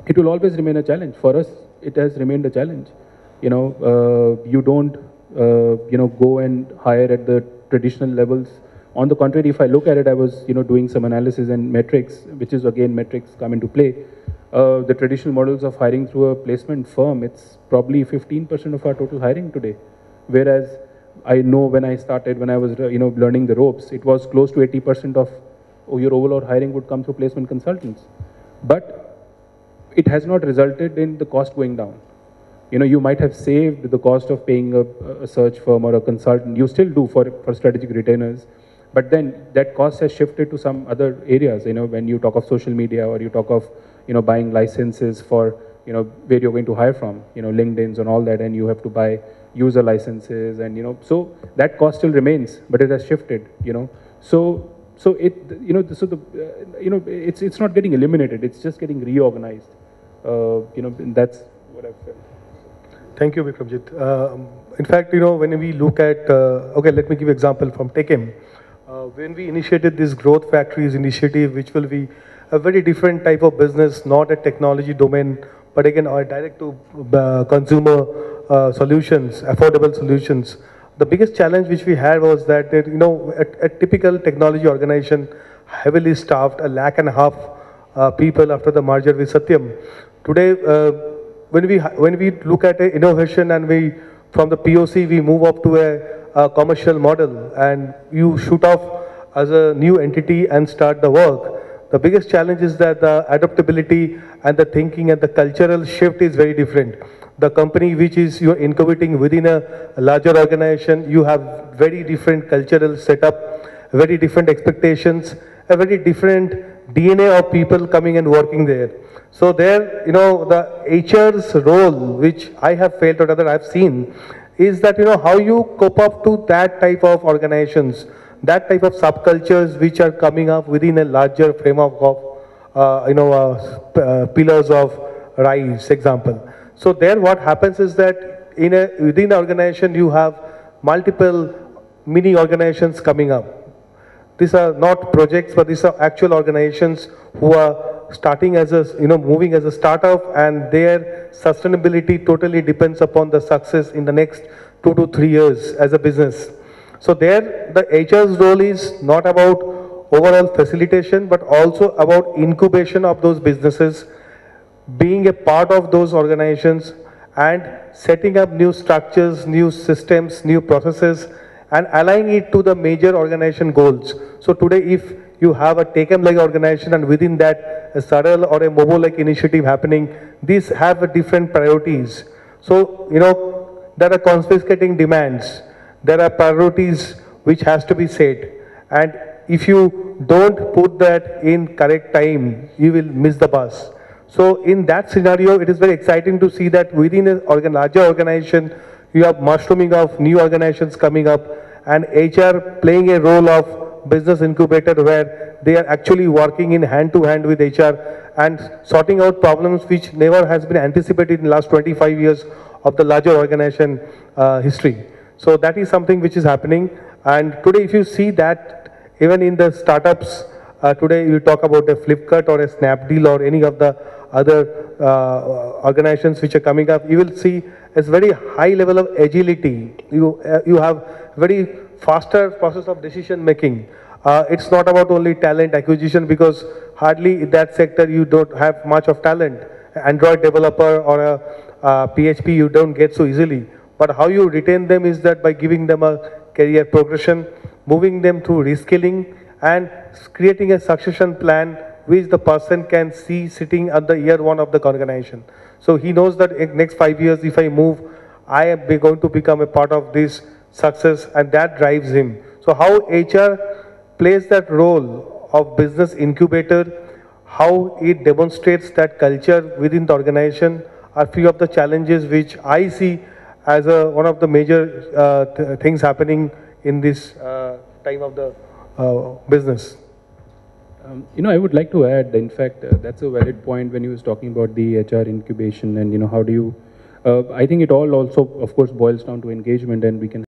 it will always remain a challenge. For us, it has remained a challenge. You don't, go and hire at the traditional levels. On the contrary, if I look at it, I was, doing some analysis and metrics, which is again metrics come into play. The traditional models of hiring through a placement firm, it's probably 15% of our total hiring today. Whereas I know when I started, when I was, learning the ropes, it was close to 80% of your overall hiring would come through placement consultants. But it has not resulted in the cost going down. You might have saved the cost of paying a search firm or a consultant. You still do for strategic retainers, but then that cost has shifted to some other areas. When you talk of social media or you talk of, buying licenses for, where you're going to hire from, LinkedIn's and all that, and you have to buy user licenses and, so that cost still remains, but it has shifted, So it, so the, it's not getting eliminated. It's just getting reorganized. And that's what I felt. Thank you, Vikramjit. In fact, when we look at, okay, let me give you an example from TechM. When we initiated this Growth Factories initiative, which will be a very different type of business, not a technology domain, but again, our direct to consumer solutions, affordable solutions. The biggest challenge which we had was that, a typical technology organization, heavily staffed, 1.5 lakh people after the merger with Satyam. Today, when we look at innovation and from the POC, we move up to a commercial model and you shoot off as a new entity and start the work. The biggest challenge is that the adaptability and the thinking and the cultural shift is very different. The company which is you're incubating within a larger organization, you have very different cultural setup, very different expectations, a very different DNA of people coming and working there. So there, the HR's role, which I have felt or rather I've seen, is that, how you cope up to that type of organizations, that type of subcultures which are coming up within a larger framework of, pillars of RISE example. So there what happens is that within the organization you have multiple mini organizations coming up. These are not projects, but these are actual organizations who are starting as a, moving as a startup, and their sustainability totally depends upon the success in the next 2 to 3 years as a business. So there, the HR's role is not about overall facilitation, but also about incubation of those businesses, being a part of those organizations and setting up new structures, new systems, new processes, and aligning it to the major organization goals. So today, if you have a TechM-like organization and within that a Saral or a Mobo-like initiative happening, these have different priorities. So, there are confiscating demands. There are priorities which has to be set. And if you don't put that in correct time, you will miss the bus. So in that scenario, it is very exciting to see that within a larger organization, you have mushrooming of new organizations coming up and HR playing a role of business incubator where they are actually working in hand to hand with HR and sorting out problems which never has been anticipated in the last 25 years of the larger organization history. So that is something which is happening. And today if you see that even in the startups, today you talk about a Flipkart or a Snapdeal or any of the other organizations which are coming up, you will see a very high level of agility. You have very faster process of decision making. It's not about only talent acquisition, because hardly in that sector you don't have much of talent. Android developer or a PHP you don't get so easily. But how you retain them is that by giving them a career progression, moving them through reskilling, and creating a succession plan which the person can see sitting at the year one of the organization. So he knows that in next 5 years, if I move, I am going to become a part of this success, and that drives him. So how HR plays that role of business incubator, how it demonstrates that culture within the organization are few of the challenges which I see as one of the major things happening in this time of the business. I would like to add, in fact, that's a valid point when he was talking about the HR incubation and, how do you, I think it all also, of course, boils down to engagement, and we can